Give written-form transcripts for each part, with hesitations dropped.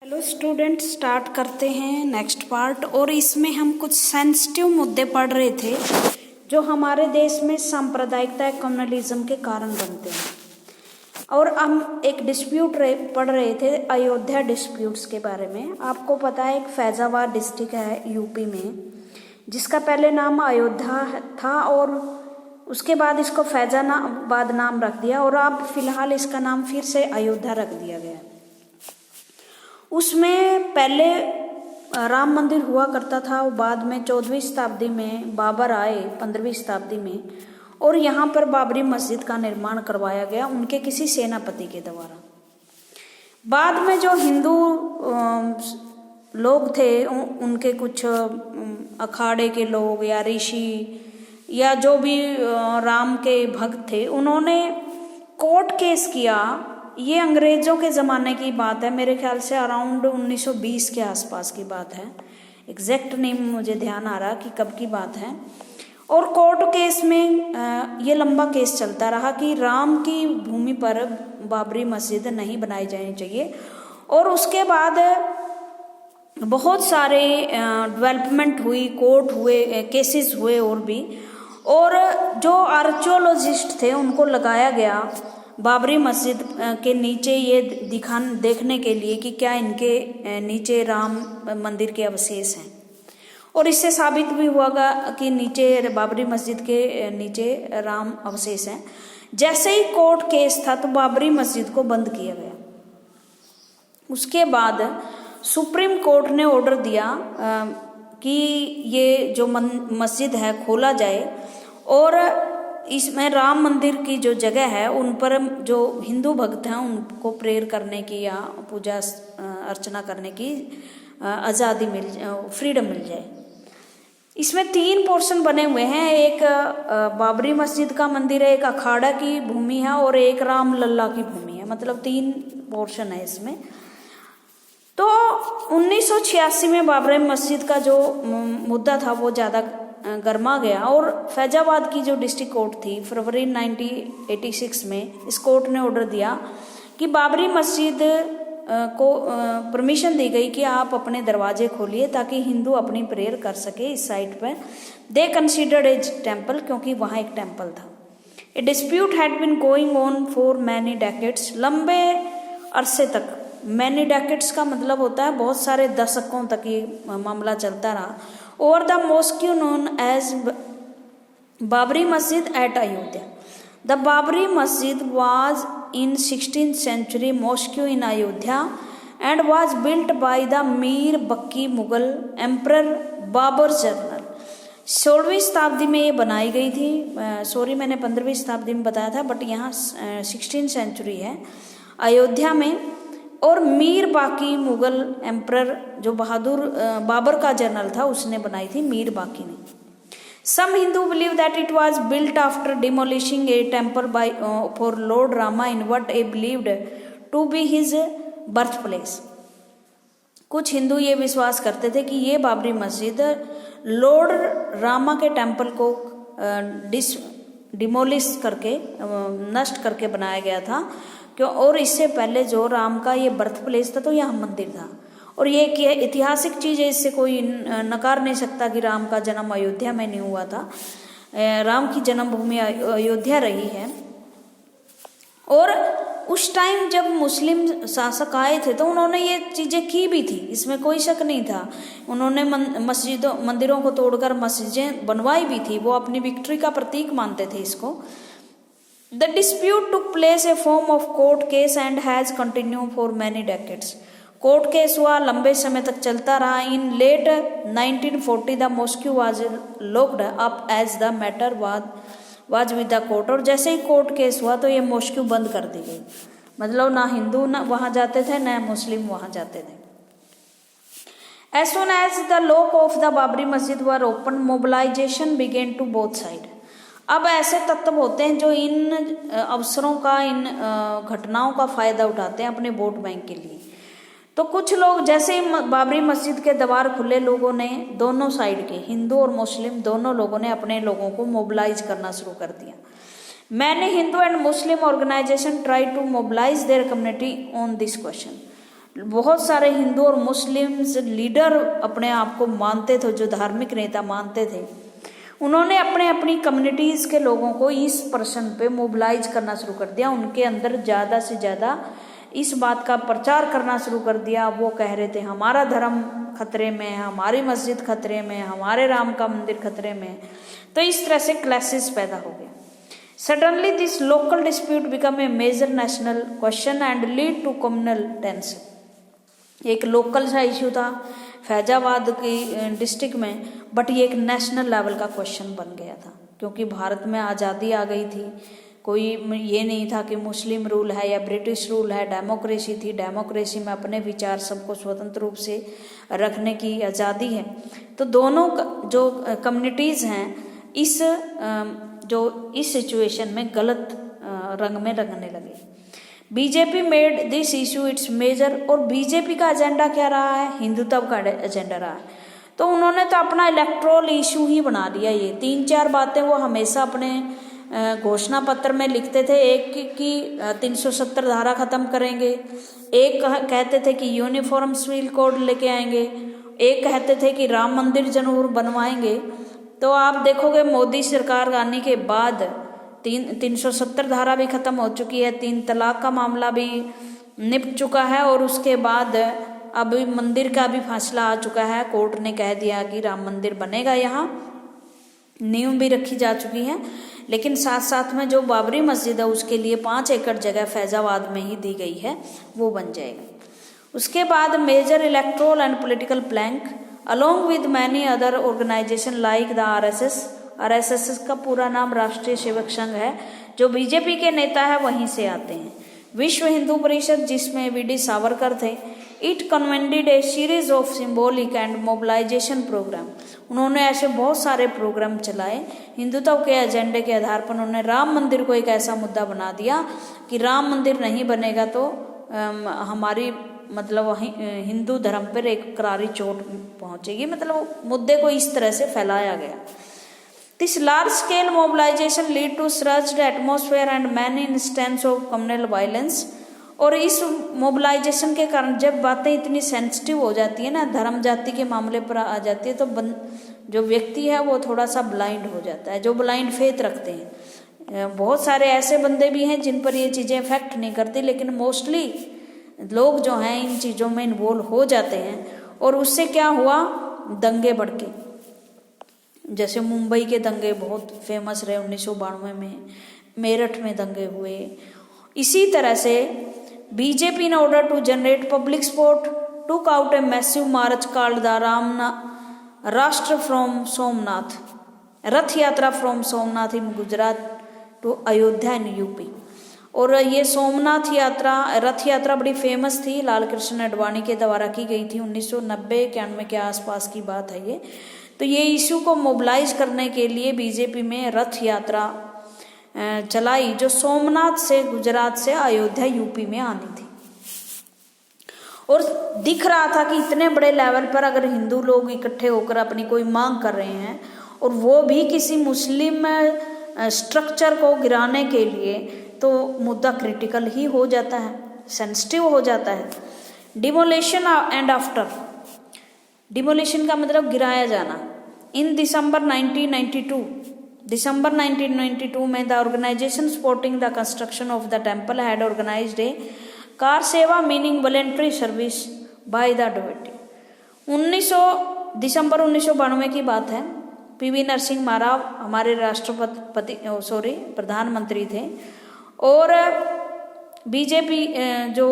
Hello student, start करते हैं next part. और इसमें हम कुछ सेंसिटिव मुद्दे पढ़ रहे थे जो हमारे देश में सांप्रदायिकता कम्युनलिज्म के कारण बनते हैं। और हम एक डिस्प्यूट पढ़ रहे थे अयोध्या डिस्प्यूट्स के बारे में। आपको पता है एक फैजाबाद डिस्ट्रिक्ट है यूपी में, जिसका पहले नाम अयोध्या था और उसके बाद इसको फैजाबाद नाम रख दिया और अब फिलहाल इसका नाम फिर से अयोध्या रख दिया गया। उसमें पहले राम मंदिर हुआ करता था और बाद में 14वीं शताब्दी में बाबर आए 15वीं शताब्दी में, और यहाँ पर बाबरी मस्जिद का निर्माण करवाया गया उनके किसी सेनापति के द्वारा। बाद में जो हिंदू लोग थे उनके कुछ अखाड़े के लोग या ऋषि या जो भी राम के भक्त थे, उन्होंने कोर्ट केस किया। ये अंग्रेजों के ज़माने की बात है, मेरे ख्याल से अराउंड 1920 के आसपास की बात है। एग्जैक्ट नहीं मुझे ध्यान आ रहा कि कब की बात है। और कोर्ट केस में ये लंबा केस चलता रहा कि राम की भूमि पर बाबरी मस्जिद नहीं बनाई जानी चाहिए। और उसके बाद बहुत सारे डेवलपमेंट हुई, कोर्ट हुए, केसेस हुए और भी। और जो आर्कियोलॉजिस्ट थे उनको लगाया गया बाबरी मस्जिद के नीचे ये देखने के लिए कि क्या इनके नीचे राम मंदिर के अवशेष हैं। और इससे साबित भी हुआ कि नीचे बाबरी मस्जिद के नीचे राम अवशेष हैं। जैसे ही कोर्ट केस था तो बाबरी मस्जिद को बंद किया गया। उसके बाद सुप्रीम कोर्ट ने ऑर्डर दिया कि ये जो मस्जिद है खोला जाए और इसमें राम मंदिर की जो जगह है उन पर जो हिंदू भक्त हैं उनको प्रेयर करने की या पूजा अर्चना करने की आज़ादी फ्रीडम मिल जाए। इसमें 3 पोर्शन बने हुए हैं। एक बाबरी मस्जिद का मंदिर है, एक अखाड़ा की भूमि है और एक राम लल्ला की भूमि है। मतलब 3 पोर्शन है इसमें। तो 1986 में बाबरी मस्जिद का जो मुद्दा था वो ज़्यादा गर्मा गया और फैजाबाद की जो डिस्ट्रिक्ट कोर्ट थी फरवरी 1986 में इस कोर्ट ने ऑर्डर दिया कि बाबरी मस्जिद को परमिशन दी गई कि आप अपने दरवाजे खोलिए ताकि हिंदू अपनी प्रेयर कर सके इस साइट पर। दे कंसिडर्ड एज टेम्पल, क्योंकि वहाँ एक टेम्पल था। A dispute had been going on for many decades, लंबे अरसे तक। मैनी डेकेड्स का मतलब होता है बहुत सारे दशकों तक ये मामला चलता रहा। Over the mosque known as Babri Masjid at Ayodhya. The Babri Masjid was in 16th century mosque in Ayodhya and was built by the Mir Bakki Mughal Emperor Babur General. 16वीं शताब्दी में ये बनाई गई थी। सॉरी, मैंने 15वीं शताब्दी में बताया था, बट यहाँ 16th सेंचुरी है अयोध्या में। और मीर बाकी मुगल एम्परर जो बाबर का जनरल था उसने बनाई थी, मीर बाकी ने। Some Hindu believe that it was built after demolishing a temple by for lord Rama in what a believed to be his birth place. कुछ हिंदू ये विश्वास करते थे कि ये बाबरी मस्जिद लॉर्ड रामा के टेम्पल को डिमोलिश करके नष्ट करके बनाया गया था क्यों। और इससे पहले जो राम का ये बर्थ प्लेस था तो यहाँ मंदिर था। और ये एक ऐतिहासिक चीज़ है, इससे कोई नकार नहीं सकता कि राम का जन्म अयोध्या में नहीं हुआ था। राम की जन्मभूमि अयोध्या रही है। और उस टाइम जब मुस्लिम शासक आए थे तो उन्होंने ये चीज़ें की भी थी, इसमें कोई शक नहीं था। उन्होंने मंदिरों को तोड़कर मस्जिदें बनवाई भी थी, वो अपनी विक्ट्री का प्रतीक मानते थे इसको। The dispute took place a form of court case and has continued for many decades. Court case हुआ, लंबे समय तक चलता रहा। In late 1940 the mosque was locked up as the matter was with the court. और जैसे ही court case हुआ तो ये मॉस्क बंद कर दी गई। मतलब ना हिंदू ना वहाँ जाते थे ना मुस्लिम वहाँ जाते थे। As soon as the lock of the Babri Masjid were opened, mobilization began to both sides. अब ऐसे तत्व होते हैं जो इन अवसरों का, इन घटनाओं का फ़ायदा उठाते हैं अपने वोट बैंक के लिए। तो कुछ लोग जैसे ही बाबरी मस्जिद के द्वार खुले, लोगों ने दोनों साइड के हिंदू और मुस्लिम दोनों लोगों ने अपने लोगों को मोबिलाइज करना शुरू कर दिया। Many Hindu and Muslim organization try to mobilize their community on this question. बहुत सारे हिंदू और मुस्लिम्स लीडर अपने आप को मानते थे, जो धार्मिक नेता मानते थे, उन्होंने अपने अपनी कम्युनिटीज़ के लोगों को इस प्रश्न पे मोबिलाइज करना शुरू कर दिया। उनके अंदर ज़्यादा से ज़्यादा इस बात का प्रचार करना शुरू कर दिया। वो कह रहे थे हमारा धर्म खतरे में है, हमारी मस्जिद खतरे में है, हमारे राम का मंदिर खतरे में है। तो इस तरह से क्लैशेस पैदा हो गए। Suddenly this local dispute become a major national question and lead to communal tension. एक लोकल सा इशू था फैजाबाद की डिस्ट्रिक्ट में, बट ये एक नेशनल लेवल का क्वेश्चन बन गया था, क्योंकि भारत में आज़ादी आ गई थी। कोई ये नहीं था कि मुस्लिम रूल है या ब्रिटिश रूल है, डेमोक्रेसी थी। डेमोक्रेसी में अपने विचार सबको स्वतंत्र रूप से रखने की आज़ादी है। तो दोनों जो कम्युनिटीज़ हैं इस सिचुएशन में गलत रंग में रंगने लगे। BJP made this issue it's major. और बीजेपी का एजेंडा क्या रहा है? हिंदुत्व का एजेंडा रहा है। तो उन्होंने तो अपना इलेक्ट्रोल इशू ही बना लिया। ये 3-4 बातें वो हमेशा अपने घोषणा पत्र में लिखते थे। एक कि 370 धारा खत्म करेंगे, एक कहते थे कि यूनिफॉर्म सिविल कोड लेके आएंगे, एक कहते थे कि राम मंदिर जरूर बनवाएंगे। तो आप देखोगे मोदी सरकार आने के बाद 370 धारा भी खत्म हो चुकी है, 3 तलाक का मामला भी निपट चुका है, और उसके बाद अब मंदिर का भी फैसला आ चुका है। कोर्ट ने कह दिया कि राम मंदिर बनेगा, यहाँ नींव भी रखी जा चुकी है। लेकिन साथ साथ में जो बाबरी मस्जिद है उसके लिए 5 एकड़ जगह फैजाबाद में ही दी गई है, वो बन जाएगा। उसके बाद major electoral and political plank along with many other organization like the RSS का पूरा नाम राष्ट्रीय सेवक संघ है। जो बीजेपी के नेता है वहीं से आते हैं। विश्व हिंदू परिषद, जिसमें वीडी सावरकर थे, it convened a series of symbolic and mobilisation programme. उन्होंने ऐसे बहुत सारे प्रोग्राम चलाए। हिंदुत्व के एजेंडे के आधार पर उन्होंने राम मंदिर को एक ऐसा मुद्दा बना दिया कि राम मंदिर नहीं बनेगा तो हमारी हिंदू धर्म पर एक करारी चोट पहुंचेगी। मुद्दे को इस तरह से फैलाया गया। This large scale mobilization lead to surged atmosphere and many instance of communal violence. और इस मोबिलाइजेशन के कारण जब बातें इतनी सेंसिटिव हो जाती है ना, धर्म जाति के मामले पर आ जाती है, तो जो व्यक्ति है वो थोड़ा सा ब्लाइंड हो जाता है, जो ब्लाइंड फेथ रखते हैं। बहुत सारे ऐसे बंदे भी हैं जिन पर ये चीज़ें इफेक्ट नहीं करती, लेकिन मोस्टली लोग जो हैं इन चीज़ों में इन्वॉल्व हो जाते हैं। और उससे क्या हुआ, दंगे भड़के। जैसे मुंबई के दंगे बहुत फेमस रहे 1992 में, मेरठ में दंगे हुए। इसी तरह से BJP in order to generate public support took out a massive march called the Rashtra from Somnath, Rath Yatra from Somnath in Gujarat to Ayodhya in UP. और ये सोमनाथ यात्रा, रथ यात्रा बड़ी फेमस थी, लाल कृष्ण आडवाणी के द्वारा की गई थी। 1990-91 के आसपास की बात है ये। तो ये इशू को मोबिलाइज करने के लिए बीजेपी में रथ यात्रा चलाई, जो सोमनाथ से गुजरात से अयोध्या यूपी में आनी थी। और दिख रहा था कि इतने बड़े लेवल पर अगर हिंदू लोग इकट्ठे होकर अपनी कोई मांग कर रहे हैं, और वो भी किसी मुस्लिम स्ट्रक्चर को गिराने के लिए, तो मुद्दा क्रिटिकल ही हो जाता है, सेंसिटिव हो जाता है। डिमोलेशन एंड आफ्टर, डिमोलेशन का मतलब गिराया जाना। इन दिसंबर 1992 में the organisation supporting the construction of the temple had organised a kar seva meaning voluntary service by the devotee. दिसंबर 1992 की बात है। पीवी नरसिंह महाराव हमारे प्रधानमंत्री थे, और बीजेपी जो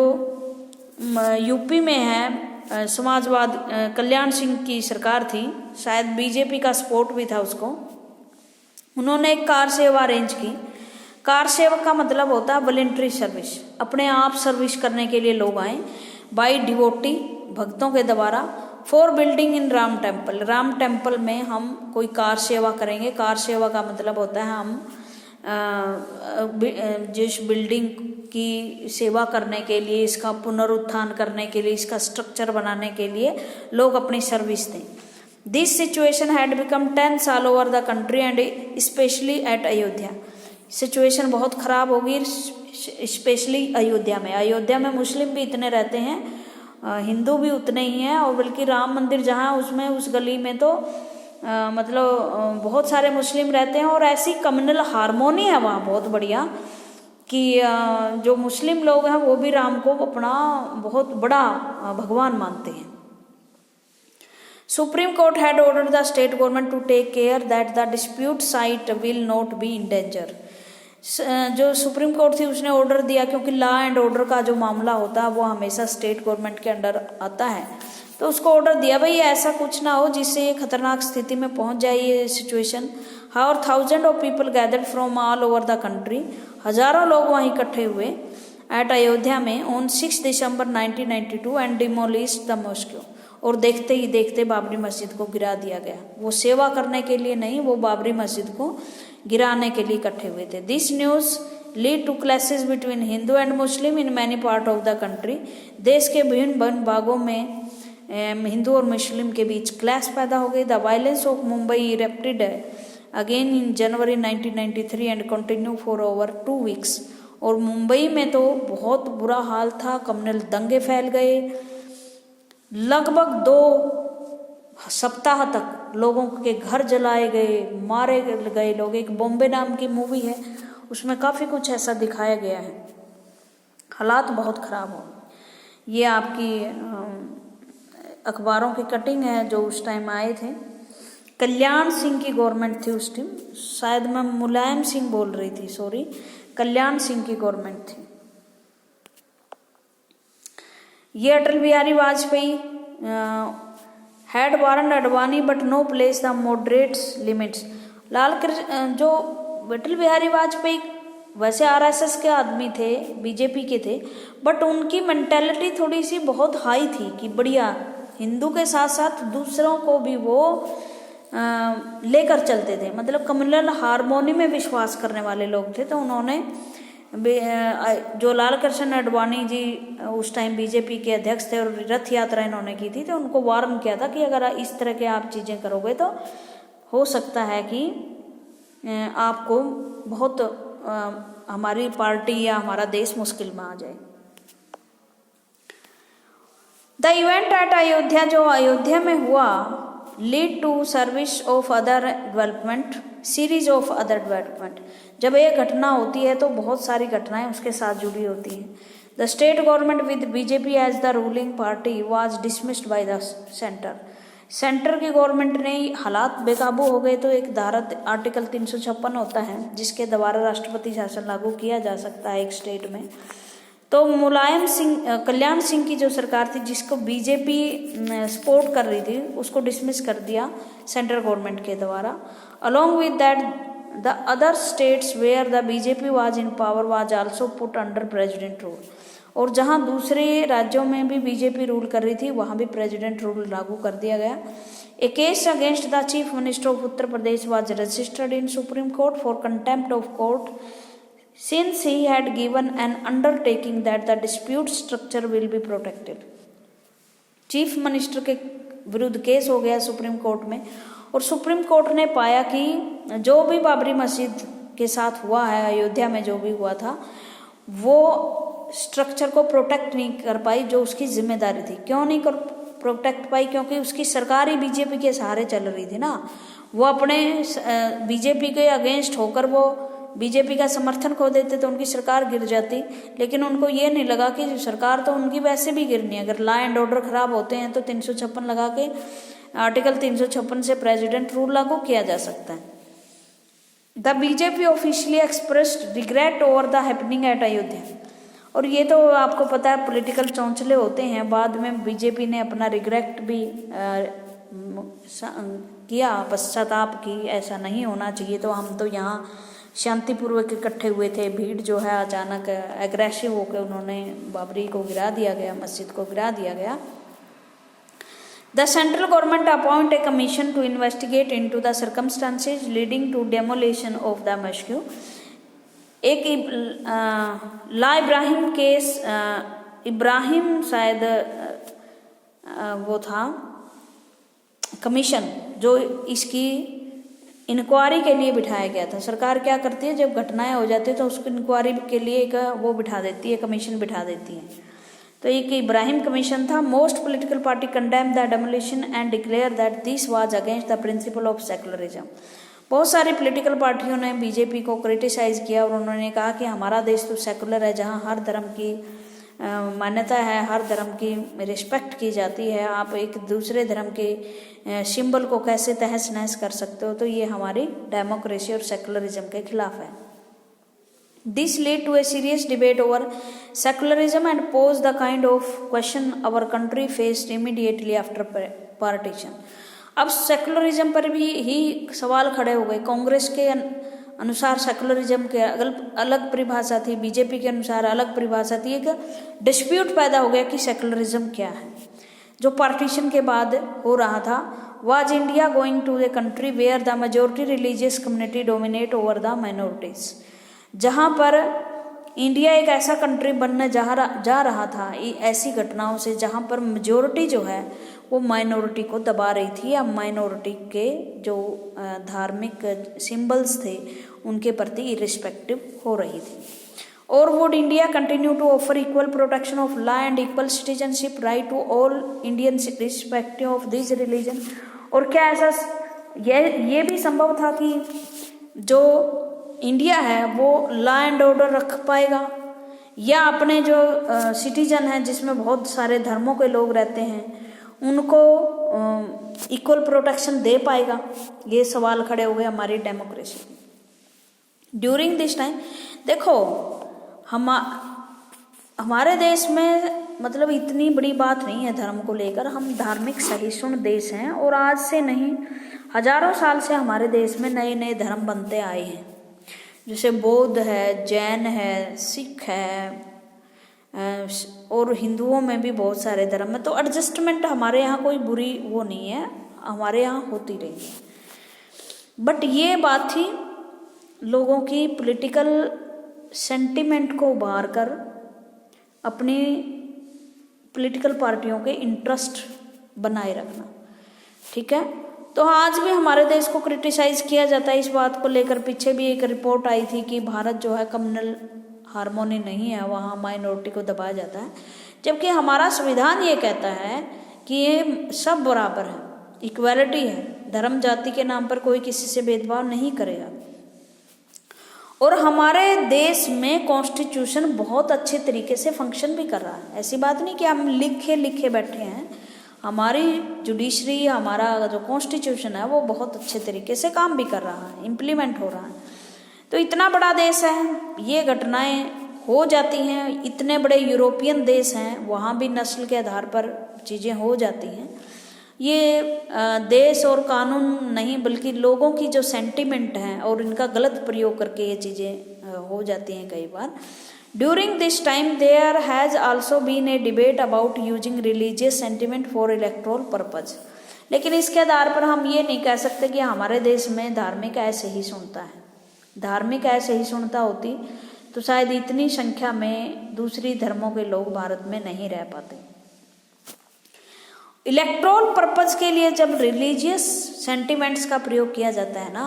यूपी में है समाजवाद कल्याण सिंह की सरकार थी, शायद बीजेपी का सपोर्ट भी था उसको। उन्होंने एक कार सेवा अरेंज की। कार सेवा का मतलब होता है वॉलंटरी सर्विस, अपने आप सर्विस करने के लिए लोग आए, बाय डिवोटी, भक्तों के द्वारा, for building in Ram temple. Ram temple में हम कोई कार सेवा करेंगे। कार सेवा का मतलब होता है हम जिस बिल्डिंग की सेवा करने के लिए, इसका पुनरुत्थान करने के लिए, इसका स्ट्रक्चर बनाने के लिए लोग अपनी सर्विस दें। This situation had become tense all over the country and specially at Ayodhya. Situation बहुत ख़राब होगी, स्पेशली अयोध्या में। अयोध्या में मुस्लिम भी इतने रहते हैं, हिंदू भी उतने ही हैं, और बल्कि राम मंदिर जहाँ उसमें उस गली में तो मतलब बहुत सारे मुस्लिम रहते हैं, और ऐसी कम्युनल हारमोनी है वहाँ बहुत बढ़िया कि जो मुस्लिम लोग हैं वो भी राम को अपना बहुत बड़ा भगवान मानते हैं। Supreme court had ordered the state government to take care that the dispute site will not be in danger. जो सुप्रीम कोर्ट थी उसने ऑर्डर दिया, क्योंकि लॉ एंड ऑर्डर का जो मामला होता है वो हमेशा स्टेट गवर्नमेंट के अंडर आता है, तो उसको ऑर्डर दिया भाई ऐसा कुछ ना हो जिससे ये खतरनाक स्थिति में पहुंच जाए ये situation. How thousand of people gathered from all over the country, हजारों लोग वहीं इकट्ठे हुए एट अयोध्या में on 6 December 1992 and demolished the mosque. और देखते ही देखते बाबरी मस्जिद को गिरा दिया गया। वो सेवा करने के लिए नहीं, वो बाबरी मस्जिद को गिराने के लिए इकट्ठे हुए थे। This news lead to clashes between Hindu and Muslim in many part of the country. देश के विभिन्न भागों में हिंदू और मुस्लिम के बीच क्लैश पैदा हो गई। The violence of Mumbai erupted again in January 1993 and continue for over 2 weeks. और मुंबई में तो बहुत बुरा हाल था, कम्युनल दंगे फैल गए, लगभग 2 सप्ताह तक लोगों के घर जलाए गए, मारे गए लोग। एक बॉम्बे नाम की मूवी है उसमें काफ़ी कुछ ऐसा दिखाया गया है, हालात बहुत ख़राब हो। ये आपकी अखबारों की कटिंग है जो उस टाइम आए थे। कल्याण सिंह की गवर्नमेंट थी उस टाइम, शायद मैं मुलायम सिंह बोल रही थी, सॉरी, कल्याण सिंह की गवर्नमेंट थी। ये Atal Bihari Vajpayee had warrant Advani but no place the moderates limits. जो अटल बिहारी वाजपेयी वैसे आरएसएस के आदमी थे, बीजेपी के थे, बट उनकी मेंटेलिटी थोड़ी सी बहुत हाई थी कि बढ़िया हिंदू के साथ साथ दूसरों को भी वो लेकर चलते थे, मतलब कम्युनल हारमोनी में विश्वास करने वाले लोग थे। तो उन्होंने जो लाल कृष्ण आडवाणी जी उस टाइम बीजेपी के अध्यक्ष थे और रथ यात्रा इन्होंने की थी, तो उनको वार्न किया था कि अगर इस तरह के आप चीज़ें करोगे तो हो सकता है कि आपको बहुत हमारी पार्टी या हमारा देश मुश्किल में आ जाए। द इवेंट एट अयोध्या, जो अयोध्या में हुआ, lead to service of other development, series of other development. जब एक घटना होती है तो बहुत सारी घटनाएं उसके साथ जुड़ी होती हैं। The state government with BJP as the ruling party was dismissed by the centre. Centre की गवर्नमेंट ने हालात बेकाबू हो गए तो एक धारा आर्टिकल 356 होता है जिसके द्वारा राष्ट्रपति शासन लागू किया जा सकता है एक स्टेट में। तो मुलायम सिंह, कल्याण सिंह की जो सरकार थी जिसको बीजेपी सपोर्ट कर रही थी, उसको डिसमिस कर दिया सेंट्रल गवर्नमेंट के द्वारा। Along with that the other states where the BJP was in power was also put under president rule. और जहां दूसरे राज्यों में भी बीजेपी रूल कर रही थी वहां भी प्रेसिडेंट रूल लागू कर दिया गया। A case against the chief minister of Uttar Pradesh was registered in supreme court for contempt of court since he had given an undertaking that the dispute structure will be protected। Chief minister के विरुद्ध case हो गया supreme court में, और supreme court ने पाया कि जो भी बाबरी मस्जिद के साथ हुआ है, अयोध्या में जो भी हुआ था, वो स्ट्रक्चर को प्रोटेक्ट नहीं कर पाई जो उसकी जिम्मेदारी थी। क्यों नहीं कर प्रोटेक्ट पाई? क्योंकि उसकी सरकार ही बीजेपी के सहारे चल रही थी ना। वो अपने बीजेपी के अगेंस्ट होकर वो बीजेपी का समर्थन खो देते तो उनकी सरकार गिर जाती, लेकिन उनको ये नहीं लगा कि सरकार तो उनकी वैसे भी गिरनी है। अगर लॉ एंड ऑर्डर खराब होते हैं तो 356 लगा के आर्टिकल 356 से प्रेसिडेंट रूल लागू किया जा सकता है। The BJP officially expressed regret over the happening at Ayodhya. और ये तो आपको पता है पॉलिटिकल चौंचले होते हैं, बाद में बीजेपी ने अपना रिग्रेट भी किया, पश्चाताप की, ऐसा नहीं होना चाहिए। तो हम तो यहाँ शांतिपूर्वक इकट्ठे हुए थे, भीड़ जो है अचानक एग्रेसिव होकर उन्होंने बाबरी को गिरा दिया गया, मस्जिद को गिरा दिया गया। The central government appoint a commission to investigate into the circumstances leading to demolition of the masjid. एक ला इब्राहिम केस, इब्राहिम शायद वो था कमीशन जो इसकी इंक्वायरी के लिए बिठाया गया था। सरकार क्या करती है, जब घटनाएं हो जाती है तो उसको इंक्वायरी के लिए एक वो बिठा देती है, कमीशन बिठा देती है। तो एक इब्राहिम कमीशन था। Most political party condemn the demolition and declare that this was against the principle of secularism. बहुत सारी पॉलिटिकल पार्टियों ने बीजेपी को क्रिटिसाइज किया और उन्होंने कहा कि हमारा देश तो सेकुलर है, जहाँ हर धर्म की मान्यता है, हर धर्म की रिस्पेक्ट की जाती है, आप एक दूसरे धर्म के सिंबल को कैसे तहस नहस कर सकते हो, तो ये हमारी डेमोक्रेसी और सेकुलरिज्म के खिलाफ है। This led to a serious debate over secularism and posed the kind of question our country faced immediately after partition. अब सेकुलरिज्म पर भी ही सवाल खड़े हो गए। कांग्रेस के अनुसार सेकुलरिज्म के अलग परिभाषा थी, बीजेपी के अनुसार अलग परिभाषा थी। एक डिस्प्यूट पैदा हो गया कि सेकुलरिज्म क्या है। जो पार्टीशन के बाद हो रहा था, was India going to a country where the majority religious community dominate over the minorities, जहाँ पर इंडिया एक ऐसा कंट्री बनने जा रहा था ऐसी घटनाओं से, जहाँ पर मेजोरिटी जो है वो माइनॉरिटी को दबा रही थी, या माइनॉरिटी के जो धार्मिक सिंबल्स थे उनके प्रति इरिस्पेक्टिव हो रही थी। और would India continue to offer equal protection of law and equal citizenship right to all Indians respective of this religion. और क्या ऐसा ये भी संभव था कि जो इंडिया है वो लॉ एंड ऑर्डर रख पाएगा, या अपने जो सिटीजन हैं जिसमें बहुत सारे धर्मों के लोग रहते हैं उनको इक्वल प्रोटेक्शन दे पाएगा? ये सवाल खड़े हो गए हमारी डेमोक्रेसी ड्यूरिंग दिस टाइम। देखो हमारे देश में मतलब इतनी बड़ी बात नहीं है धर्म को लेकर, हम धार्मिक सहिष्णु देश हैं, और आज से नहीं हजारों साल से हमारे देश में नए नए धर्म बनते आए हैं। जैसे बौद्ध है, जैन है, सिख है, और हिंदुओं में भी बहुत सारे धर्म है। तो एडजस्टमेंट हमारे यहाँ कोई बुरी वो नहीं है, हमारे यहाँ होती रही है। बट ये बात थी लोगों की पॉलिटिकल सेंटिमेंट को उभार कर अपनी पॉलिटिकल पार्टियों के इंटरेस्ट बनाए रखना। ठीक है, तो आज भी हमारे देश को क्रिटिसाइज किया जाता है इस बात को लेकर। पीछे भी एक रिपोर्ट आई थी कि भारत जो है कम्युनल हार्मोनी नहीं है, वहाँ माइनॉरिटी को दबाया जाता है, जबकि हमारा संविधान ये कहता है कि ये सब बराबर है, इक्वालिटी है, धर्म जाति के नाम पर कोई किसी से भेदभाव नहीं करेगा। और हमारे देश में कॉन्स्टिट्यूशन बहुत अच्छे तरीके से फंक्शन भी कर रहा है। ऐसी बात नहीं कि हम लिखे बैठे हैं, हमारी जुडिशरी, हमारा जो कॉन्स्टिट्यूशन है वो बहुत अच्छे तरीके से काम भी कर रहा है, इम्प्लीमेंट हो रहा है। तो इतना बड़ा देश है, ये घटनाएं हो जाती हैं। इतने बड़े यूरोपियन देश हैं, वहाँ भी नस्ल के आधार पर चीज़ें हो जाती हैं। ये देश और कानून नहीं बल्कि लोगों की जो सेंटिमेंट है और इनका गलत प्रयोग करके ये चीज़ें हो जाती हैं कई बार। During this time there has also been a debate about using religious sentiment for electoral purpose। लेकिन इसके आधार पर हम ये नहीं कह सकते कि हमारे देश में धार्मिक ऐसे ही सुनता है। धार्मिक ऐसे ही सुनता होती तो शायद इतनी संख्या में दूसरी धर्मों के लोग भारत में नहीं रह पाते। इलेक्टोरल पर्पज के लिए जब रिलीजियस सेंटिमेंट्स का प्रयोग किया जाता है ना,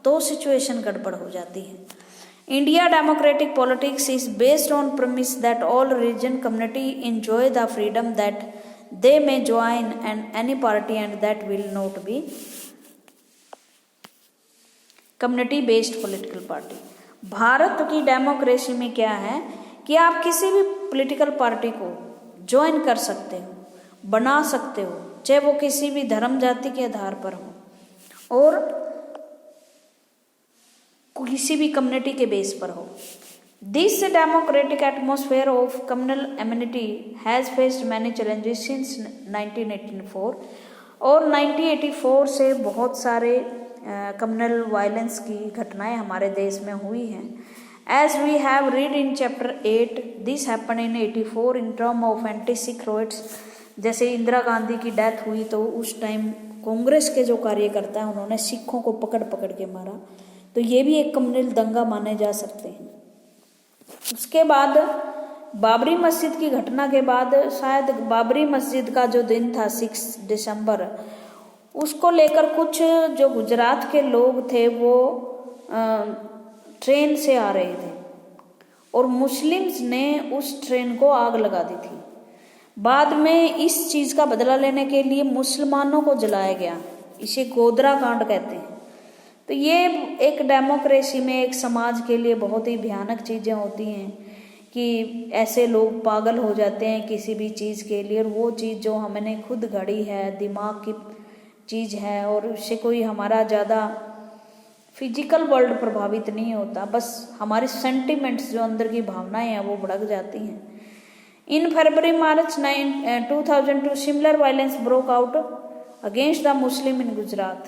तो सिचुएशन गड़बड़ हो जाती है। India democratic politics is based on premise that all religion community enjoy the freedom that they may join and any party and that will not be community based political party। Bharat की democracy में क्या है कि आप किसी भी political party को join कर सकते हो, बना सकते हो, चाहे वो किसी भी धर्म जाति के आधार पर हो और किसी भी कम्युनिटी के बेस पर हो। This democratic atmosphere of communal immunity has faced many challenges since 1984। और 1984 से बहुत सारे कम्युनल वायलेंस की घटनाएं हमारे देश में हुई हैं। As we have read in chapter 8 this happen in 84 in term of anti Sikh riots. जैसे इंदिरा गांधी की डेथ हुई तो उस टाइम कांग्रेस के जो कार्यकर्ता हैं उन्होंने सिखों को पकड़ पकड़ के मारा, तो ये भी एक कम्युनल दंगा माने जा सकते हैं। उसके बाद बाबरी मस्जिद की घटना के बाद शायद बाबरी मस्जिद का जो दिन था 6 दिसंबर, उसको लेकर कुछ जो गुजरात के लोग थे वो ट्रेन से आ रहे थे और मुस्लिम्स ने उस ट्रेन को आग लगा दी थी। बाद में इस चीज़ का बदला लेने के लिए मुसलमानों को जलाया गया, इसे गोधरा कांड कहते हैं। तो ये एक डेमोक्रेसी में, एक समाज के लिए बहुत ही भयानक चीज़ें होती हैं कि ऐसे लोग पागल हो जाते हैं किसी भी चीज़ के लिए, और वो चीज़ जो हमने खुद गढ़ी है, दिमाग की चीज़ है, और उससे कोई हमारा ज़्यादा फिजिकल वर्ल्ड प्रभावित नहीं होता, बस हमारे सेंटिमेंट्स जो अंदर की भावनाएं हैं वो भड़क जाती हैं। In February March 2002 similar violence broke out against the Muslim in Gujarat.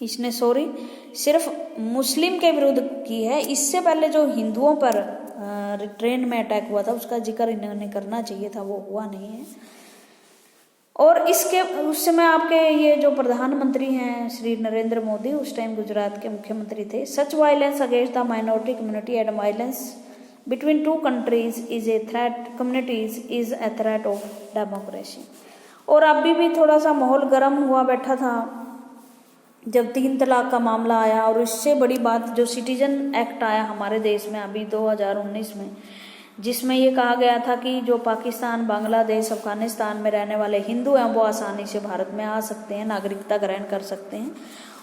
इसने सिर्फ मुस्लिम के विरुद्ध की है, इससे पहले जो हिंदुओं पर ट्रेन में अटैक हुआ था उसका जिक्र इन्होंने करना चाहिए था, वो हुआ नहीं है। और इसके उस समय आपके ये जो प्रधानमंत्री हैं श्री नरेंद्र मोदी, उस टाइम गुजरात के मुख्यमंत्री थे। Such violence against the minority community and violence between two countries is a threat, communities is a threat of democracy. और अभी भी थोड़ा सा माहौल गर्म हुआ बैठा था जब 3 तलाक का मामला आया, और इससे बड़ी बात जो सिटीजन एक्ट आया हमारे देश में अभी 2019 में, जिसमें ये कहा गया था कि जो पाकिस्तान, बांग्लादेश, अफगानिस्तान में रहने वाले हिंदू हैं वो आसानी से भारत में आ सकते हैं, नागरिकता ग्रहण कर सकते हैं।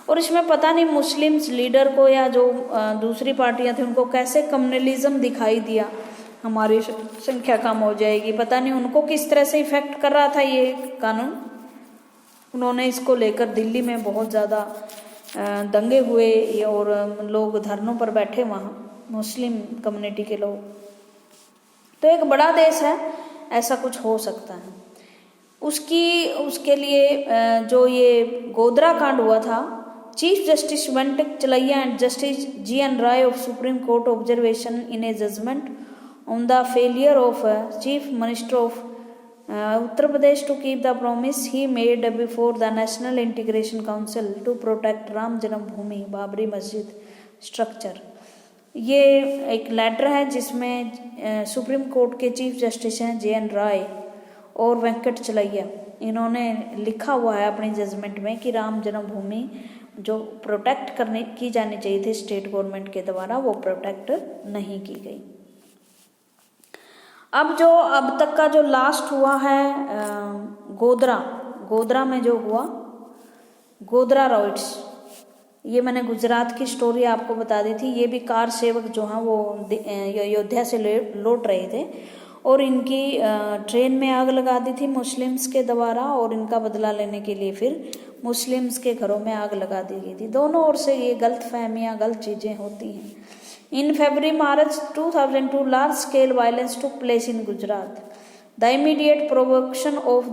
और इसमें पता नहीं मुस्लिम लीडर को या जो दूसरी पार्टियां थी उनको कैसे कम्युनलिज्म दिखाई दिया, हमारी संख्या कम हो जाएगी, पता नहीं उनको किस तरह से इफेक्ट कर रहा था ये कानून। उन्होंने इसको लेकर दिल्ली में बहुत ज़्यादा दंगे हुए और लोग धरनों पर बैठे वहाँ, मुस्लिम कम्युनिटी के लोग। तो एक बड़ा देश है, ऐसा कुछ हो सकता है। उसके लिए जो ये गोधरा कांड हुआ था, chief justice Venkat Chalaiah and justice GN Rai of supreme court observation in a judgement on the failure of chief minister of Uttar Pradesh to keep the promise he made before the National Integration Council to protect Ram Janmabhoomi Babri मस्जिद structure. ये एक letter है जिसमें supreme court के chief justice हैं JN राय और वेंकट चलैया, इन्होंने लिखा हुआ है अपनी जजमेंट में कि राम जन्मभूमि जो प्रोटेक्ट करने की जानी चाहिए थी स्टेट गवर्नमेंट के द्वारा, वो प्रोटेक्ट नहीं की गई। अब तक का जो लास्ट हुआ है गोधरा में जो हुआ, गोधरा रॉयट्स, ये मैंने गुजरात की स्टोरी आपको बता दी थी। ये भी कार सेवक जो हैं वो अयोध्या से लौट रहे थे और इनकी ट्रेन में आग लगा दी थी मुस्लिम्स के द्वारा, और इनका बदला लेने के लिए फिर मुस्लिम्स के घरों में आग लगा दी गई थी। दोनों ओर से ये गलत फहमियाँ, गलत चीज़ें होती हैं। In February March 2002, large scale violence took place in Gujarat. The immediate provocation of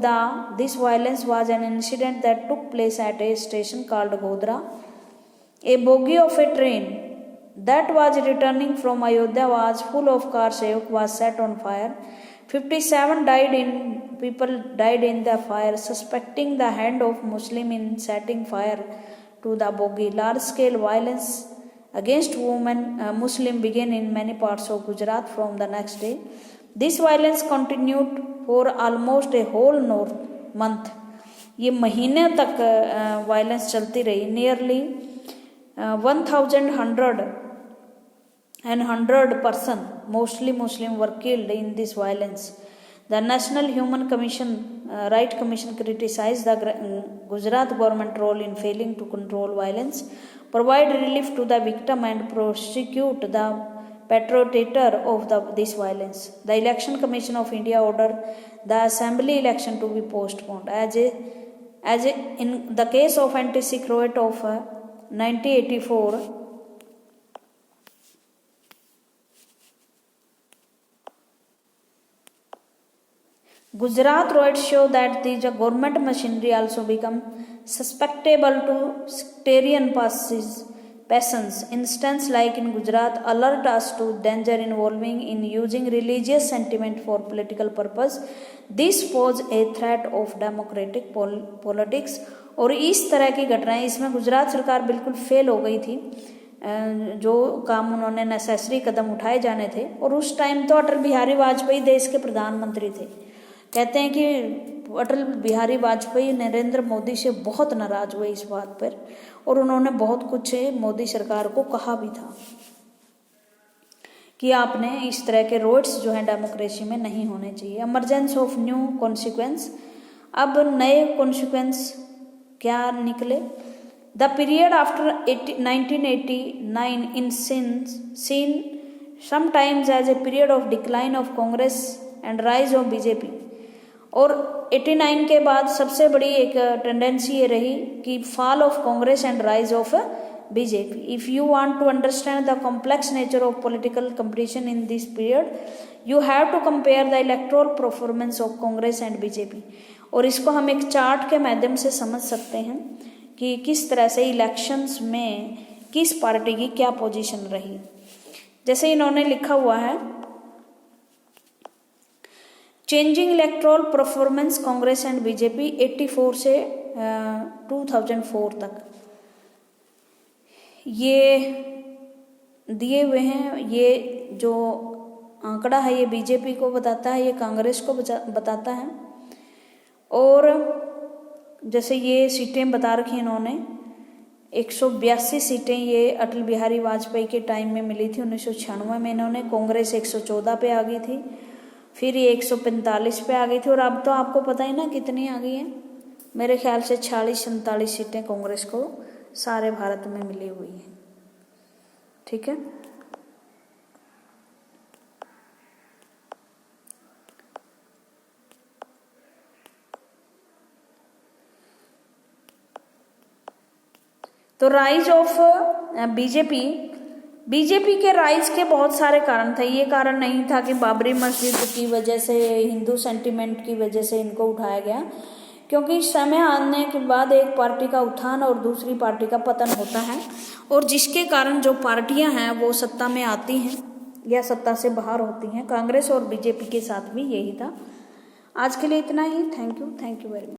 this violence was an incident that took place at a station called Godhra. A bogie of a train that was returning from Ayodhya was full of car sevak was set on fire. 57 people died in the fire, suspecting the hand of Muslim in setting fire to the bogie. Large scale violence against women Muslim began in many parts of Gujarat from the next day. This violence continued for almost a whole month. ये महीने तक violence चलती रही। Nearly 1,100 person, mostly Muslim, were killed in this violence. The National Human Rights Commission criticized the Gujarat government role in failing to control violence, provide relief to the victim and prosecute the perpetrator of this violence. The Election Commission of India ordered the assembly election to be postponed. As in the case of anti-Sikh riot of 1984, Gujarat riots show that the government machinery also become susceptible to sectarian passions. Instances like in Gujarat alert us to danger involving in using religious sentiment for political purpose. This pose a threat of democratic politics. और इस तरह की घटनाएं, इसमें गुजरात सरकार बिल्कुल fail हो गई थी। जो काम उन्होंने नेसेसरी कदम उठाए जाने थे, और उस टाइम तो अटल बिहारी वाजपेयी देश के प्रधानमंत्री थे। कहते हैं कि अटल बिहारी वाजपेयी नरेंद्र मोदी से बहुत नाराज हुए इस बात पर, और उन्होंने बहुत कुछ मोदी सरकार को कहा भी था। कि आपने इस तरह के रोड्स जो हैं डेमोक्रेसी में नहीं होने चाहिए। इमरजेंस ऑफ न्यू कॉन्सिक्वेंस, अब नए कॉन्सिक्वेंस क्या निकले। The period after 1989 in seen sometimes as a period of decline of Congress and rise of BJP. और 89 के बाद सबसे बड़ी एक टेंडेंसी ये रही कि fall of Congress and rise of BJP. If you want to understand the complex nature of political competition in this period, you have to compare the electoral performance of Congress and BJP. और इसको हम एक chart के माध्यम से समझ सकते हैं कि किस तरह से इलेक्शंस में किस पार्टी की क्या पोजीशन रही। जैसे इन्होंने लिखा हुआ है, changing electoral performance Congress and BJP 84 से 2004 तक, ये दिए हुए हैं। ये जो आंकड़ा है ये बीजेपी को बताता है, ये कांग्रेस को बताता है। और जैसे ये सीटें बता रखी हैं इन्होंने, 182 सीटें ये अटल बिहारी वाजपेयी के टाइम में मिली थी 1996 में इन्होंने। कांग्रेस 114 पे आ गई थी, फिर ये 145 पे आ गई थी, और अब तो आपको पता ही ना कितनी आ गई है। मेरे ख्याल से 46-47 सीटें कांग्रेस को सारे भारत में मिली हुई है। ठीक है, तो राइज ऑफ बीजेपी के राइज के बहुत सारे कारण थे। ये कारण नहीं था कि बाबरी मस्जिद की वजह से, हिंदू सेंटिमेंट की वजह से इनको उठाया गया, क्योंकि समय आने के बाद एक पार्टी का उत्थान और दूसरी पार्टी का पतन होता है, और जिसके कारण जो पार्टियां हैं वो सत्ता में आती हैं या सत्ता से बाहर होती हैं। कांग्रेस और बीजेपी के साथ भी यही था। आज के लिए इतना ही। Thank you very much.